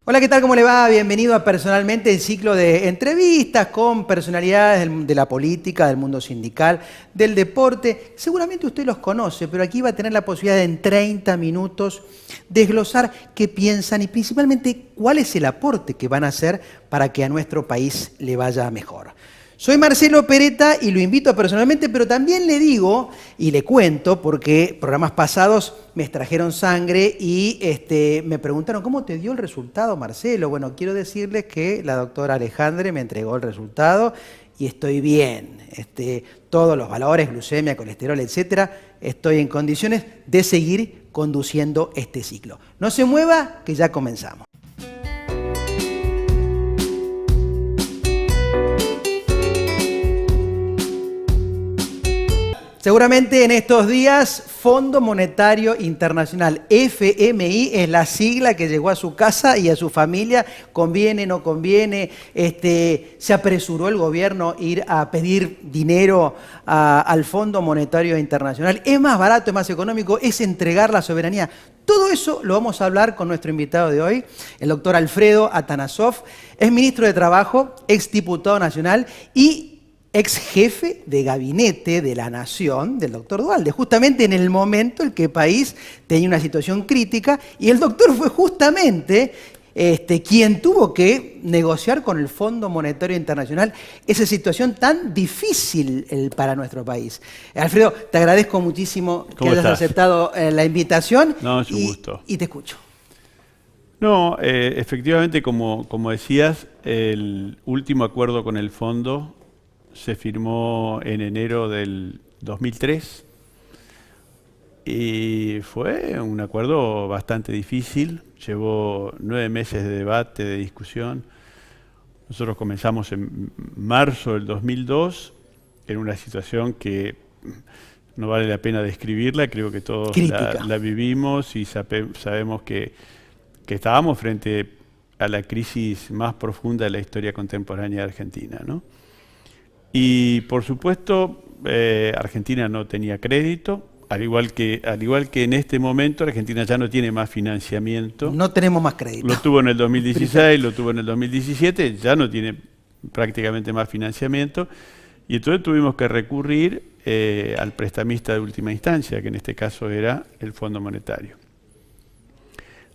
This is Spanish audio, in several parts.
Hola, ¿qué tal? ¿Cómo le va? Bienvenido a Personalmente, el ciclo de entrevistas con personalidades de la política, del mundo sindical, del deporte. Seguramente usted los conoce, pero aquí va a tener la posibilidad de en 30 minutos desglosar qué piensan y principalmente cuál es el aporte que van a hacer para que a nuestro país le vaya mejor. Soy Marcelo Peretta y lo invito a Personalmente, pero también le digo y le cuento, porque programas pasados me extrajeron sangre y me preguntaron, ¿cómo te dio el resultado, Marcelo? Bueno, quiero decirles que la doctora Alejandre me entregó el resultado y estoy bien. Todos los valores, glucemia, colesterol, etcétera, estoy en condiciones de seguir conduciendo este ciclo. No se mueva, que ya comenzamos. Seguramente en estos días, Fondo Monetario Internacional, FMI, es la sigla que llegó a su casa y a su familia. Conviene, no conviene, se apresuró el gobierno a ir a pedir dinero al Fondo Monetario Internacional. ¿Es más barato, es más económico? ¿Es entregar la soberanía? Todo eso lo vamos a hablar con nuestro invitado de hoy, el doctor Alfredo Atanasov. Es ministro de Trabajo, exdiputado nacional y ex jefe de gabinete de la Nación del doctor Duhalde, justamente en el momento en que el país tenía una situación crítica, y el doctor fue justamente quien tuvo que negociar con el Fondo Monetario Internacional esa situación tan difícil para nuestro país. Alfredo, te agradezco muchísimo que hayas aceptado la invitación. No, es un gusto. Y te escucho. No, efectivamente, como decías, el último acuerdo con el fondo se firmó en enero del 2003 y fue un acuerdo bastante difícil, llevó 9 meses de debate, de discusión. Nosotros comenzamos en marzo del 2002, en una situación que no vale la pena describirla, creo que todos la vivimos y sabemos que estábamos frente a la crisis más profunda de la historia contemporánea de Argentina, ¿no? Y por supuesto, Argentina no tenía crédito, al igual que en este momento Argentina ya no tiene más financiamiento. No tenemos más crédito. Lo tuvo en el 2016, lo tuvo en el 2017, ya no tiene prácticamente más financiamiento. Y entonces tuvimos que recurrir al prestamista de última instancia, que en este caso era el Fondo Monetario.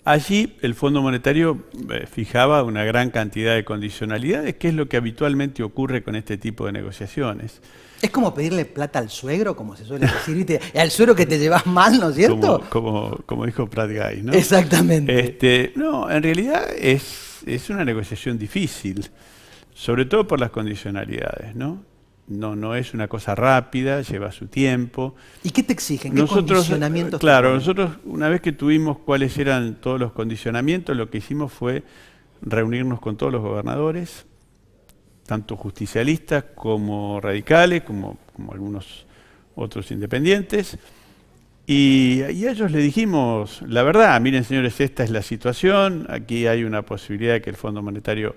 Allí el Fondo Monetario fijaba una gran cantidad de condicionalidades, que es lo que habitualmente ocurre con este tipo de negociaciones. Es como pedirle plata al suegro, como se suele decir, ¿viste? Al suegro que te llevas mal, ¿no es cierto? Como dijo Prat Guy, ¿no? Exactamente. No, en realidad es una negociación difícil, sobre todo por las condicionalidades, ¿no? No es una cosa rápida, lleva su tiempo. ¿Y qué te exigen? ¿Qué condicionamientos? Claro, nosotros una vez que tuvimos cuáles eran todos los condicionamientos, lo que hicimos fue reunirnos con todos los gobernadores, tanto justicialistas como radicales, como algunos otros independientes, y a ellos le dijimos, la verdad, miren señores, esta es la situación, aquí hay una posibilidad de que el Fondo Monetario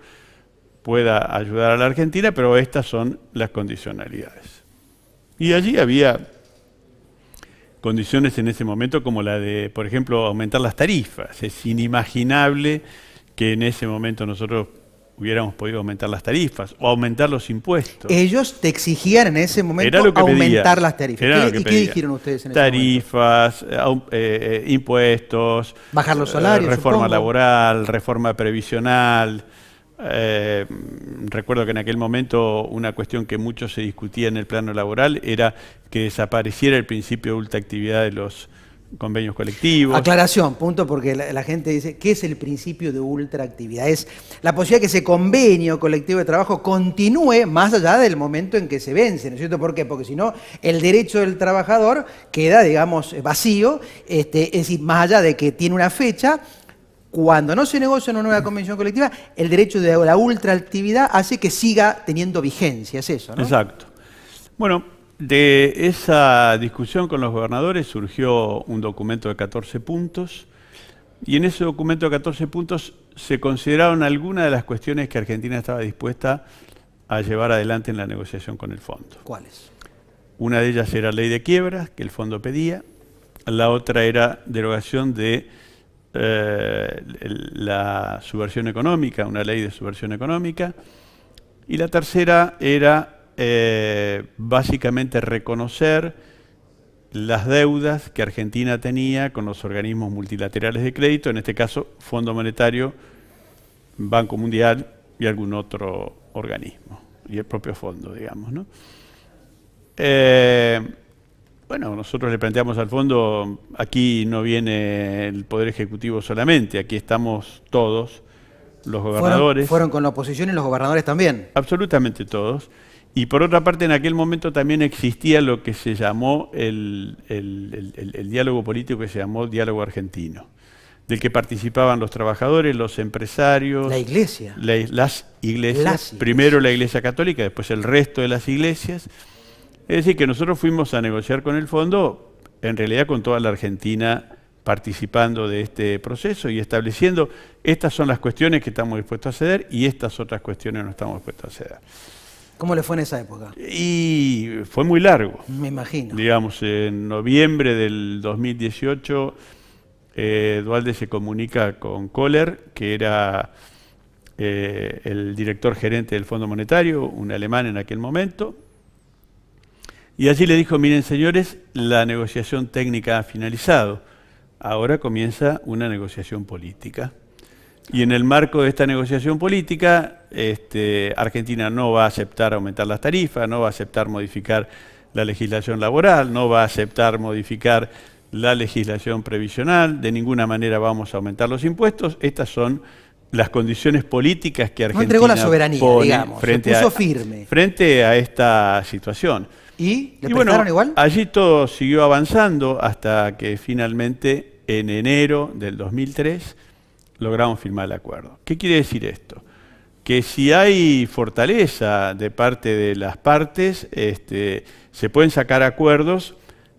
pueda ayudar a la Argentina, pero estas son las condicionalidades. Y allí había condiciones en ese momento como la de, por ejemplo, aumentar las tarifas. Es inimaginable que en ese momento nosotros hubiéramos podido aumentar las tarifas o aumentar los impuestos. Ellos te exigían en ese momento aumentar las tarifas. ¿Y qué dijeron ustedes en ese momento? Tarifas, impuestos, bajar los salarios, reforma laboral, reforma previsional. Recuerdo que en aquel momento una cuestión que mucho se discutía en el plano laboral era que desapareciera el principio de ultraactividad de los convenios colectivos. Aclaración, punto, porque la gente dice, ¿qué es el principio de ultraactividad? Es la posibilidad que ese convenio colectivo de trabajo continúe más allá del momento en que se vence, ¿no es cierto? ¿Por qué? Porque si no, el derecho del trabajador queda, digamos, vacío, es decir, más allá de que tiene una fecha. Cuando no se negocia una nueva convención colectiva, el derecho de la ultraactividad hace que siga teniendo vigencia, es eso, ¿no? Exacto. Bueno, de esa discusión con los gobernadores surgió un documento de 14 puntos, y en ese documento de 14 puntos se consideraron algunas de las cuestiones que Argentina estaba dispuesta a llevar adelante en la negociación con el fondo. ¿Cuáles? Una de ellas era ley de quiebras, que el fondo pedía, la otra era derogación de la subversión económica, una ley de subversión económica. Y la tercera era básicamente reconocer las deudas que Argentina tenía con los organismos multilaterales de crédito, en este caso Fondo Monetario, Banco Mundial y algún otro organismo, y el propio fondo, digamos, ¿no? Bueno, nosotros le planteamos al fondo, aquí no viene el Poder Ejecutivo solamente, aquí estamos todos, los gobernadores. Fueron con la oposición y los gobernadores también. Absolutamente todos. Y por otra parte, en aquel momento también existía lo que se llamó el diálogo político, que se llamó diálogo argentino, del que participaban los trabajadores, los empresarios. La iglesia. Las iglesias. Primero la Iglesia Católica, después el resto de las iglesias. Es decir, que nosotros fuimos a negociar con el fondo, en realidad con toda la Argentina participando de este proceso y estableciendo estas son las cuestiones que estamos dispuestos a ceder y estas otras cuestiones no estamos dispuestos a ceder. ¿Cómo le fue en esa época? Y fue muy largo. Me imagino. Digamos, en noviembre del 2018, Duhalde se comunica con Kohler, que era el director gerente del Fondo Monetario, un alemán en aquel momento, y allí le dijo, miren señores, la negociación técnica ha finalizado, ahora comienza una negociación política. Y en el marco de esta negociación política, Argentina no va a aceptar aumentar las tarifas, no va a aceptar modificar la legislación laboral, no va a aceptar modificar la legislación previsional, de ninguna manera vamos a aumentar los impuestos. Estas son las condiciones políticas que Argentina no entregó la soberanía, pone digamos, frente se puso firme. Frente a esta situación. ¿Y le bueno, prestaron igual? Allí todo siguió avanzando hasta que finalmente en enero del 2003 logramos firmar el acuerdo. ¿Qué quiere decir esto? Que si hay fortaleza de parte de las partes, se pueden sacar acuerdos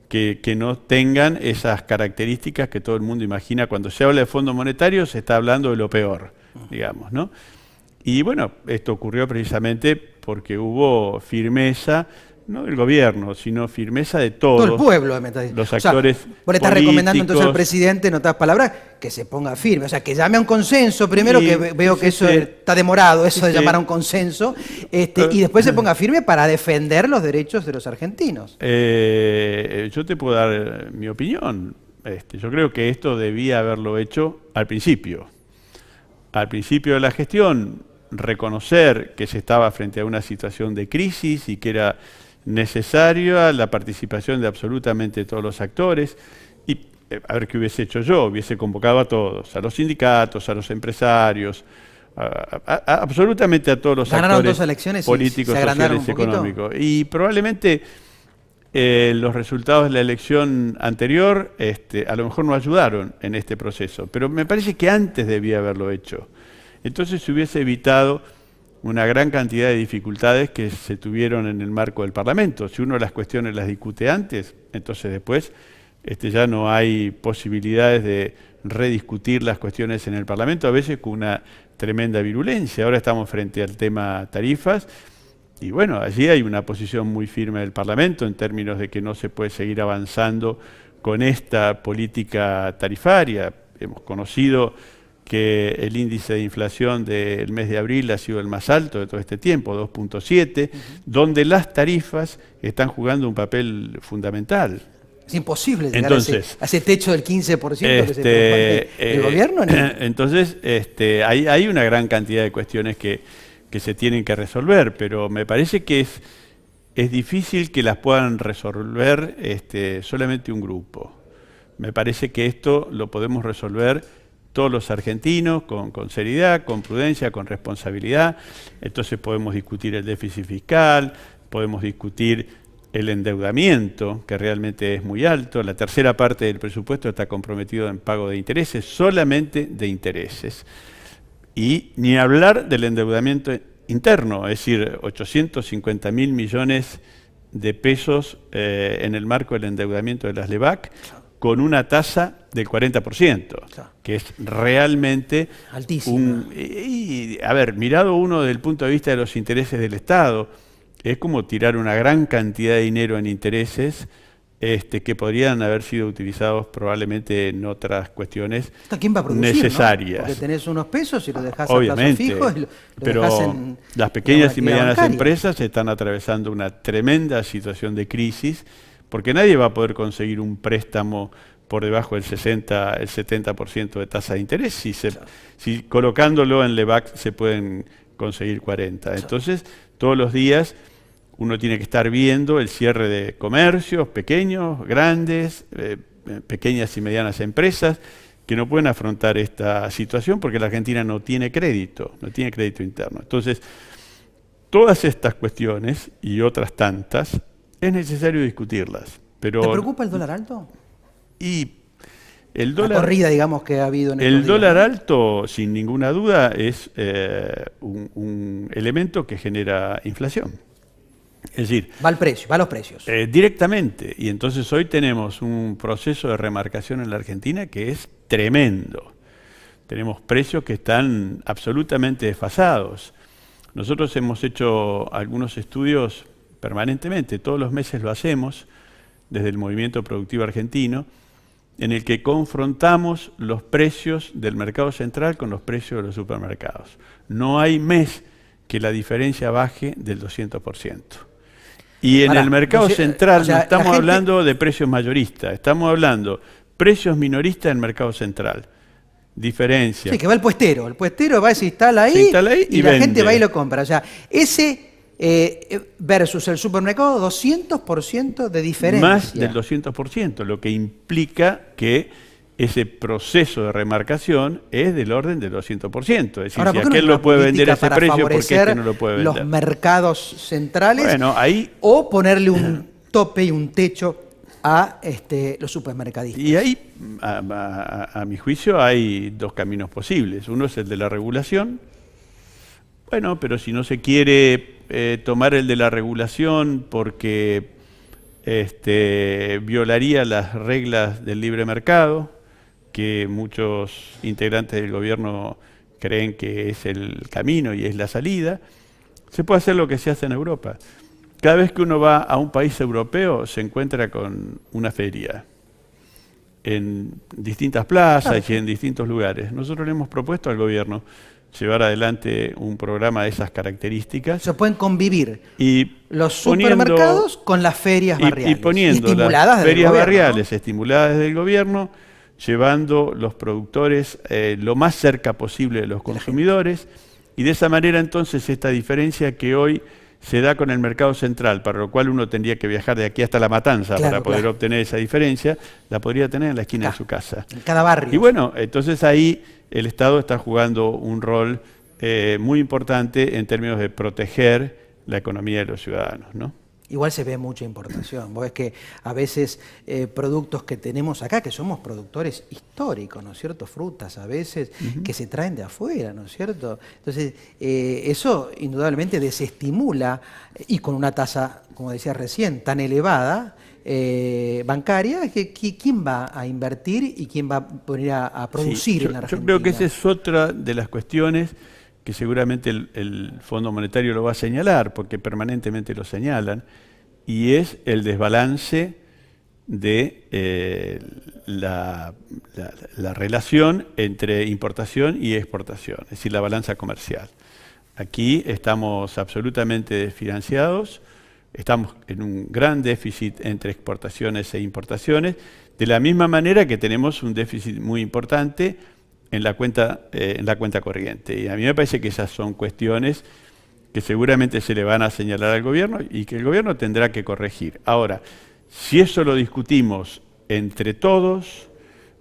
que no tengan esas características que todo el mundo imagina. Cuando se habla de Fondo Monetario se está hablando de lo peor, digamos, ¿no? Y bueno, esto ocurrió precisamente porque hubo firmeza, no del gobierno, sino firmeza de todos. Todo el pueblo. Los actores vos le estás recomendando entonces al presidente, en otras palabras, que se ponga firme. O sea, que llame a un consenso primero, que veo que eso está demorado, eso de llamar a un consenso, y después se ponga firme para defender los derechos de los argentinos. Yo te puedo dar mi opinión. Yo creo que esto debía haberlo hecho al principio. Al principio de la gestión, reconocer que se estaba frente a una situación de crisis y que era necesaria la participación de absolutamente todos los actores. Y a ver qué hubiese hecho yo, hubiese convocado a todos, a los sindicatos, a los empresarios, absolutamente a todos los actores políticos, sociales, económicos. Y probablemente los resultados de la elección anterior a lo mejor no ayudaron en este proceso, pero me parece que antes debía haberlo hecho. Entonces se hubiese evitado una gran cantidad de dificultades que se tuvieron en el marco del Parlamento. Si uno las cuestiones las discute antes, entonces después ya no hay posibilidades de rediscutir las cuestiones en el Parlamento, a veces con una tremenda virulencia. Ahora estamos frente al tema tarifas y bueno, allí hay una posición muy firme del Parlamento en términos de que no se puede seguir avanzando con esta política tarifaria. Hemos conocido que el índice de inflación del mes de abril ha sido el más alto de todo este tiempo, 2.7, donde las tarifas están jugando un papel fundamental. Es imposible llegar a ese techo del 15% que se propone el gobierno. Entonces, hay una gran cantidad de cuestiones que se tienen que resolver, pero me parece que es difícil que las puedan resolver solamente un grupo. Me parece que esto lo podemos resolver todos los argentinos con seriedad, con prudencia, con responsabilidad. Entonces podemos discutir el déficit fiscal, podemos discutir el endeudamiento, que realmente es muy alto. La tercera parte del presupuesto está comprometido en pago de intereses, solamente de intereses. Y ni hablar del endeudamiento interno, es decir, 850.000 millones de pesos en el marco del endeudamiento de las LEVAC, con una tasa del 40%, que es realmente altísima. A ver, mirado uno desde el punto de vista de los intereses del Estado, es como tirar una gran cantidad de dinero en intereses que podrían haber sido utilizados probablemente en otras cuestiones ¿Quién va a producir, necesarias. ¿no? Porque tenés unos pesos y los dejás Obviamente, a plazo fijo y lo pero dejás en las pequeñas y una medianas bancaria. empresas están atravesando una tremenda situación de crisis porque nadie va a poder conseguir un préstamo por debajo del 60, el 70% de tasa de interés. Si colocándolo en Lebac se pueden conseguir 40. Entonces, todos los días uno tiene que estar viendo el cierre de comercios pequeños, grandes, pequeñas y medianas empresas que no pueden afrontar esta situación porque la Argentina no tiene crédito interno. Entonces, todas estas cuestiones y otras tantas es necesario discutirlas. Pero, ¿te preocupa el dólar alto? Y el La dólar, corrida, digamos, que ha habido en estos el días, dólar ¿no? alto, sin ninguna duda, es un elemento que genera inflación. Es decir, Va al precio, va a los precios. directamente. Y entonces hoy tenemos un proceso de remarcación en la Argentina que es tremendo. Tenemos precios que están absolutamente desfasados. Nosotros hemos hecho algunos estudios permanentemente, todos los meses lo hacemos, desde el Movimiento Productivo Argentino, en el que confrontamos los precios del mercado central con los precios de los supermercados. No hay mes que la diferencia baje del 200%. Y en el mercado central no estamos hablando de precios mayoristas, estamos hablando precios minoristas en el mercado central. Diferencia. Sí, que va el puestero va y se instala ahí y la gente va y lo compra. O sea, ese versus el supermercado, 200% de diferencia. Más del 200%, lo que implica que ese proceso de remarcación es del orden del 200%. Es decir, ahora, si aquel lo puede vender a ese precio, ¿por qué este no lo puede vender? Los mercados centrales, bueno, ahí, o ponerle un tope y un techo a los supermercadistas. Y ahí, a mi juicio, hay dos caminos posibles. Uno es el de la regulación. Bueno, pero si no se quiere tomar el de la regulación porque violaría las reglas del libre mercado, que muchos integrantes del gobierno creen que es el camino y es la salida, se puede hacer lo que se hace en Europa. Cada vez que uno va a un país europeo se encuentra con una feria en distintas plazas y en distintos lugares. Nosotros le hemos propuesto al gobierno llevar adelante un programa de esas características. Se pueden convivir y los supermercados con las ferias barriales. Y poniendo las ferias barriales estimuladas desde el gobierno, llevando los productores lo más cerca posible de los consumidores, y de esa manera entonces esta diferencia que hoy se da con el mercado central, para lo cual uno tendría que viajar de aquí hasta La Matanza para poder obtener esa diferencia, la podría tener en la esquina de su casa. En cada barrio. Y bueno, entonces ahí el Estado está jugando un rol muy importante en términos de proteger la economía de los ciudadanos, ¿no? Igual se ve mucha importación. Vos ves que a veces productos que tenemos acá, que somos productores históricos, ¿no es cierto? Frutas a veces que se traen de afuera, ¿no es cierto? Entonces, eso indudablemente desestimula, y con una tasa, como decía recién, tan elevada, bancaria, ¿quién va a invertir y quién va a poner a producir en la Argentina? Yo creo que esa es otra de las cuestiones que seguramente el Fondo Monetario lo va a señalar, porque permanentemente lo señalan, y es el desbalance de la relación entre importación y exportación, es decir, la balanza comercial. Aquí estamos absolutamente desfinanciados, estamos en un gran déficit entre exportaciones e importaciones, de la misma manera que tenemos un déficit muy importante en la cuenta corriente. Y a mí me parece que esas son cuestiones que seguramente se le van a señalar al gobierno y que el gobierno tendrá que corregir. Ahora, si eso lo discutimos entre todos,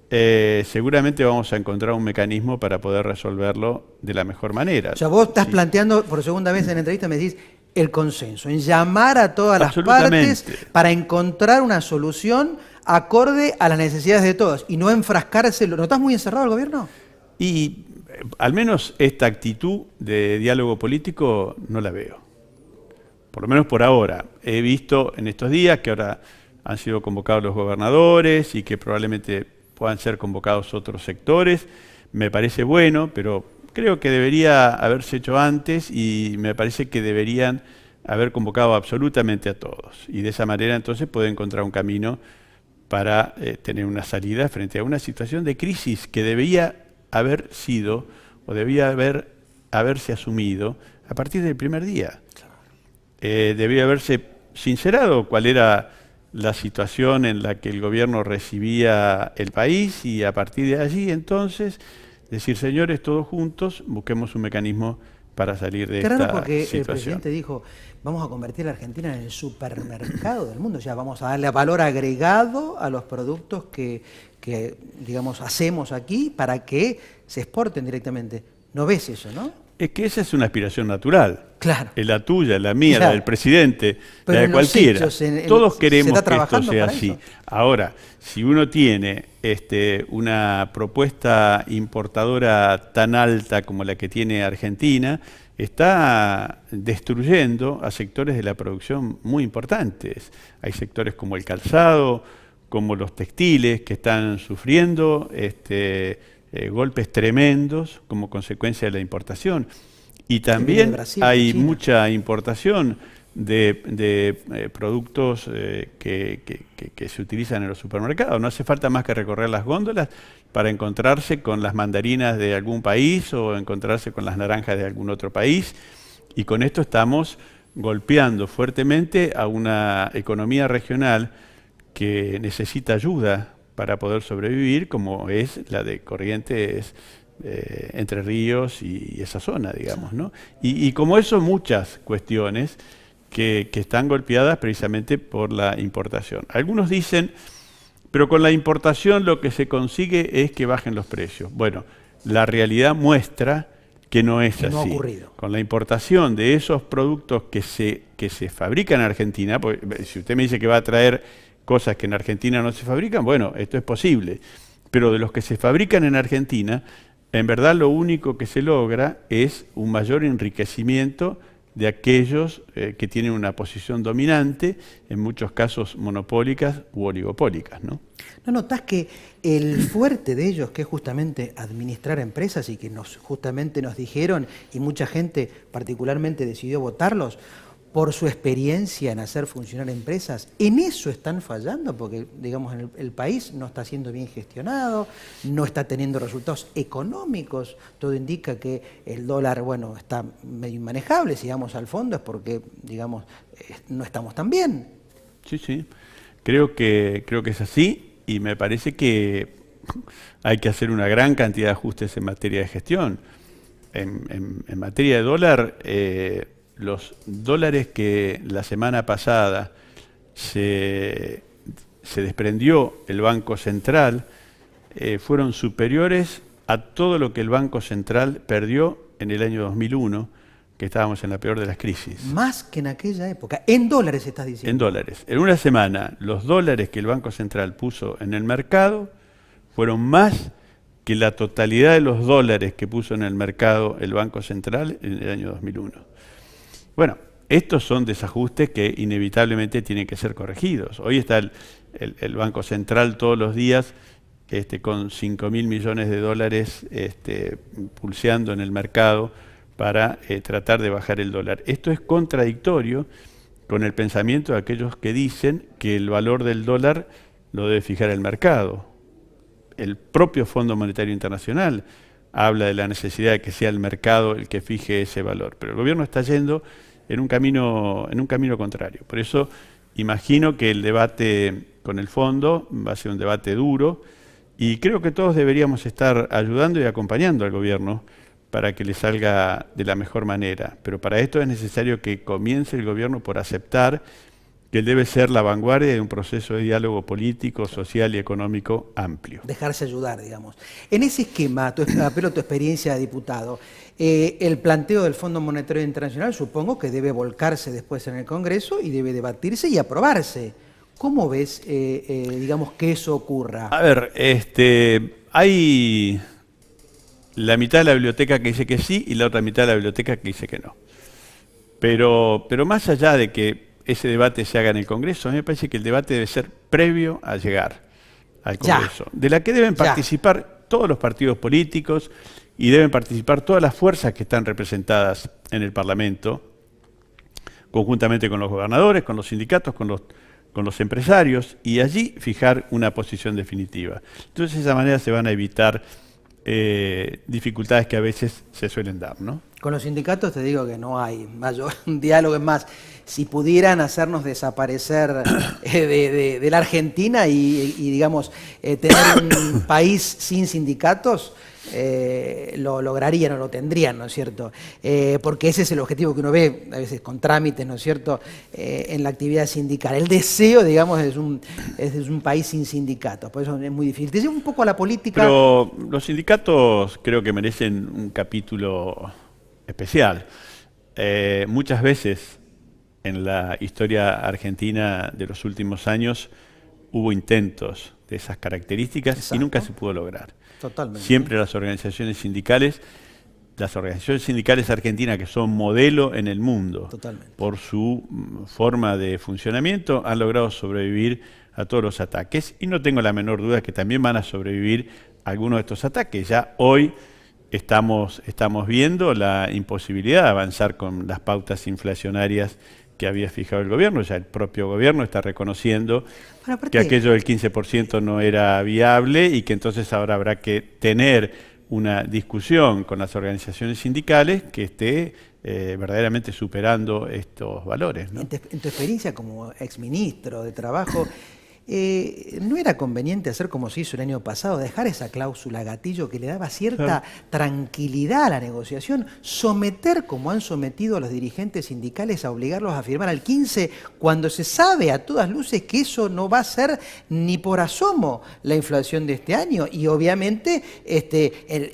seguramente vamos a encontrar un mecanismo para poder resolverlo de la mejor manera. O sea, vos estás planteando por segunda vez en la entrevista, me decís, el consenso, en llamar a todas las partes para encontrar una solución acorde a las necesidades de todos y no enfrascarse. ¿No estás muy encerrado el gobierno? Y al menos esta actitud de diálogo político no la veo. Por lo menos por ahora. He visto en estos días que ahora han sido convocados los gobernadores y que probablemente puedan ser convocados otros sectores. Me parece bueno, pero creo que debería haberse hecho antes y me parece que deberían haber convocado absolutamente a todos. Y de esa manera entonces puede encontrar un camino para tener una salida frente a una situación de crisis que debía haber sido o debía haberse asumido a partir del primer día. Debía haberse sincerado cuál era la situación en la que el gobierno recibía el país y a partir de allí entonces decir, señores, todos juntos busquemos un mecanismo para salir de esta situación. Claro, porque el presidente dijo, vamos a convertir a la Argentina en el supermercado del mundo, o sea, vamos a darle valor agregado a los productos que digamos, hacemos aquí para que se exporten directamente. ¿No ves eso, no? Es que esa es una aspiración natural. Claro. Es la tuya, la mía, Claro. la del presidente, Pero la de en los cualquiera. hechos, Todos se queremos está que esto trabajando sea para así. eso. Ahora, si uno tiene una propuesta importadora tan alta como la que tiene Argentina, está destruyendo a sectores de la producción muy importantes. Hay sectores como el calzado, como los textiles, que están sufriendo golpes tremendos como consecuencia de la importación. Y también Brasil, hay China. mucha importación de productos que se utilizan en los supermercados. No hace falta más que recorrer las góndolas para encontrarse con las mandarinas de algún país o encontrarse con las naranjas de algún otro país. Y con esto estamos golpeando fuertemente a una economía regional que necesita ayuda para poder sobrevivir, como es la de Corrientes, Entre Ríos y esa zona, digamos, ¿no? Y como eso, muchas cuestiones que están golpeadas precisamente por la importación. Algunos dicen, pero con la importación lo que se consigue es que bajen los precios. Bueno, la realidad muestra que no es así. No ha ocurrido. Con la importación de esos productos que se fabrican en Argentina, porque si usted me dice que va a traer cosas que en Argentina no se fabrican, bueno, esto es posible. Pero de los que se fabrican en Argentina, en verdad lo único que se logra es un mayor enriquecimiento de aquellos que tienen una posición dominante, en muchos casos monopólicas u oligopólicas, ¿no? ¿No notás que el fuerte de ellos, que es justamente administrar empresas y que justamente nos dijeron, y mucha gente particularmente decidió votarlos, por su experiencia en hacer funcionar empresas, en eso están fallando, porque digamos el país no está siendo bien gestionado, no está teniendo resultados económicos, todo indica que el dólar, bueno, está medio inmanejable, si vamos al fondo es porque, digamos, no estamos tan bien. Sí, sí, creo que es así y me parece que hay que hacer una gran cantidad de ajustes en materia de gestión. En materia de dólar, los dólares que la semana pasada se desprendió el Banco Central fueron superiores a todo lo que el Banco Central perdió en el año 2001, que estábamos en la peor de las crisis. Más que en aquella época. En dólares estás diciendo. En dólares. En una semana, los dólares que el Banco Central puso en el mercado fueron más que la totalidad de los dólares que puso en el mercado el Banco Central en el año 2001. Bueno, estos son desajustes que inevitablemente tienen que ser corregidos. Hoy está el Banco Central todos los días con 5.000 millones de dólares pulseando en el mercado para tratar de bajar el dólar. Esto es contradictorio con el pensamiento de aquellos que dicen que el valor del dólar lo debe fijar el mercado. El propio Fondo Monetario Internacional habla de la necesidad de que sea el mercado el que fije ese valor, pero el gobierno está yendo en un camino contrario. Por eso imagino que el debate con el fondo va a ser un debate duro y creo que todos deberíamos estar ayudando y acompañando al gobierno para que le salga de la mejor manera. Pero para esto es necesario que comience el gobierno por aceptar que él debe ser la vanguardia de un proceso de diálogo político, social y económico amplio. Dejarse ayudar, digamos. En ese esquema, apelo a tu experiencia de diputado, el planteo del Fondo Monetario Internacional supongo que debe volcarse después en el Congreso y debe debatirse y aprobarse. ¿Cómo ves, digamos, que eso ocurra? A ver, hay la mitad de la biblioteca que dice que sí y la otra mitad de la biblioteca que dice que no. Pero más allá de que ese debate se haga en el Congreso, a mí me parece que el debate debe ser previo a llegar al Congreso, de la que deben participar todos los partidos políticos y deben participar todas las fuerzas que están representadas en el Parlamento, conjuntamente con los gobernadores, con los sindicatos, con los empresarios, y allí fijar una posición definitiva. Entonces, de esa manera se van a evitar dificultades que a veces se suelen dar, ¿no? Con los sindicatos te digo que no hay mayor diálogo. Es más, si pudieran hacernos desaparecer de la Argentina y digamos, tener un país sin sindicatos, lo lograrían o lo tendrían, ¿no es cierto? Porque ese es el objetivo que uno ve a veces con trámites, ¿no es cierto?, en la actividad sindical. El deseo, digamos, es un país sin sindicatos, por eso es muy difícil. Te llevo un poco a la política. Pero los sindicatos creo que merecen un capítulo especial. Muchas veces en la historia argentina de los últimos años hubo intentos de esas características. Exacto. Y nunca se pudo lograr. Totalmente. Siempre las organizaciones sindicales argentinas, que son modelo en el mundo, totalmente, por su forma de funcionamiento, han logrado sobrevivir a todos los ataques, y no tengo la menor duda que también van a sobrevivir a algunos de estos ataques. Ya hoy estamos viendo la imposibilidad de avanzar con las pautas inflacionarias que había fijado el gobierno. Ya el propio gobierno está reconociendo que aquello del 15% no era viable, y que entonces ahora habrá que tener una discusión con las organizaciones sindicales que esté verdaderamente superando estos valores, ¿no? En tu experiencia como exministro de Trabajo, ¿no era conveniente hacer como se hizo el año pasado, dejar esa cláusula gatillo que le daba cierta tranquilidad a la negociación, someter, como han sometido a los dirigentes sindicales, a obligarlos a firmar al 15, cuando se sabe a todas luces que eso no va a ser ni por asomo la inflación de este año? Y obviamente,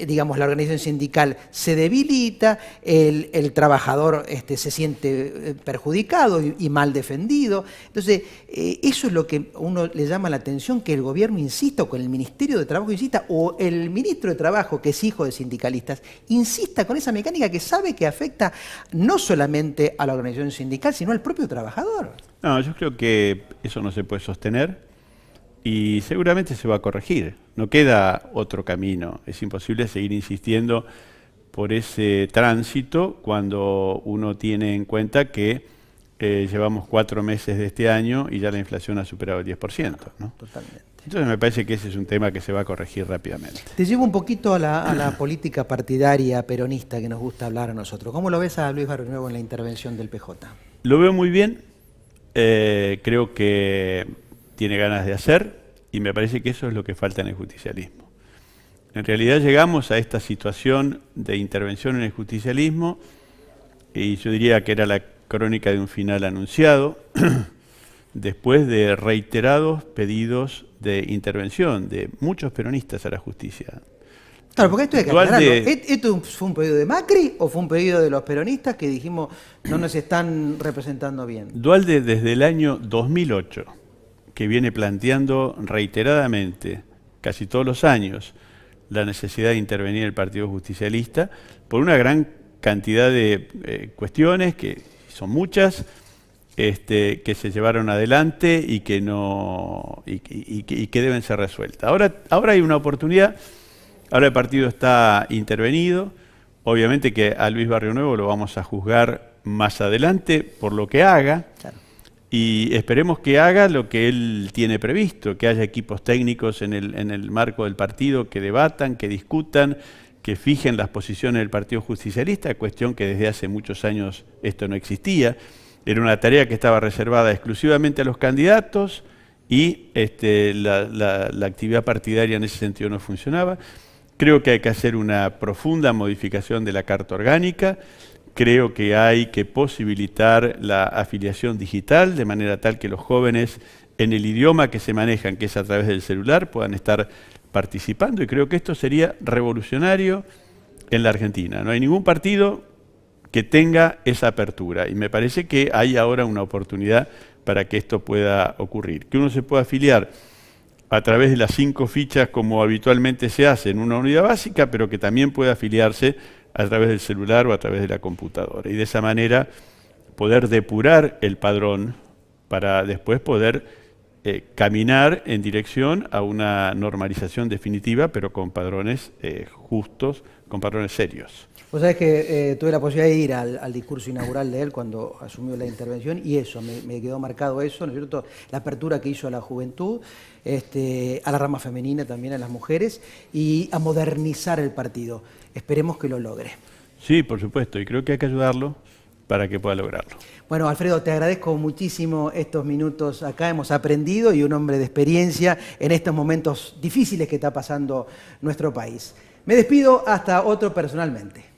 digamos, la organización sindical se debilita, el trabajador se siente perjudicado y mal defendido. Entonces, eso es lo que uno le llama la atención, que el gobierno insista, o con el Ministerio de Trabajo insista, o el ministro de Trabajo, que es hijo de sindicalistas, insista con esa mecánica que sabe que afecta no solamente a la organización sindical, sino al propio trabajador. No, yo creo que eso no se puede sostener, y seguramente se va a corregir. No queda otro camino. Es imposible seguir insistiendo por ese tránsito cuando uno tiene en cuenta que llevamos 4 meses de este año y ya la inflación ha superado el 10%, ¿no? Totalmente. Entonces me parece que ese es un tema que se va a corregir rápidamente. Te llevo un poquito a la política partidaria peronista que nos gusta hablar a nosotros. ¿Cómo lo ves a Luis Barrio Nuevo en la intervención del PJ? Lo veo muy bien. Creo que tiene ganas de hacer, y me parece que eso es lo que falta en el justicialismo. En realidad llegamos a esta situación de intervención en el justicialismo, y yo diría que era la crónica de un final anunciado, después de reiterados pedidos de intervención de muchos peronistas a la justicia. Claro, porque esto hay que aclararlo. ¿Esto fue un pedido de Macri o fue un pedido de los peronistas que dijimos no nos están representando bien? Duhalde, desde el año 2008, que viene planteando reiteradamente, casi todos los años, la necesidad de intervenir el Partido Justicialista por una gran cantidad de cuestiones, que son muchas, que se llevaron adelante y que que deben ser resueltas. Ahora hay una oportunidad. Ahora el partido está intervenido. Obviamente que a Luis Barrio Nuevo lo vamos a juzgar más adelante por lo que haga. Claro. Y esperemos que haga lo que él tiene previsto, que haya equipos técnicos en el marco del partido que debatan, que discutan, que fijen las posiciones del Partido Justicialista, cuestión que desde hace muchos años esto no existía. Era una tarea que estaba reservada exclusivamente a los candidatos, y la actividad partidaria en ese sentido no funcionaba. Creo que hay que hacer una profunda modificación de la Carta Orgánica. Creo que hay que posibilitar la afiliación digital, de manera tal que los jóvenes, en el idioma que se manejan, que es a través del celular, puedan estar participando, y creo que esto sería revolucionario en la Argentina. No hay ningún partido que tenga esa apertura, y me parece que hay ahora una oportunidad para que esto pueda ocurrir. Que uno se pueda afiliar a través de las 5 fichas como habitualmente se hace en una unidad básica, pero que también pueda afiliarse a través del celular o a través de la computadora, y de esa manera poder depurar el padrón para después poder caminar en dirección a una normalización definitiva, pero con padrones justos, con padrones serios. Vos sabés que tuve la posibilidad de ir al discurso inaugural de él cuando asumió la intervención y eso, me quedó marcado eso, ¿no es cierto? La apertura que hizo a la juventud, a la rama femenina también, a las mujeres, y a modernizar el partido. Esperemos que lo logre. Sí, por supuesto, y creo que hay que ayudarlo para que pueda lograrlo. Bueno, Alfredo, te agradezco muchísimo estos minutos acá. Hemos aprendido y un hombre de experiencia en estos momentos difíciles que está pasando nuestro país. Me despido hasta otro personalmente.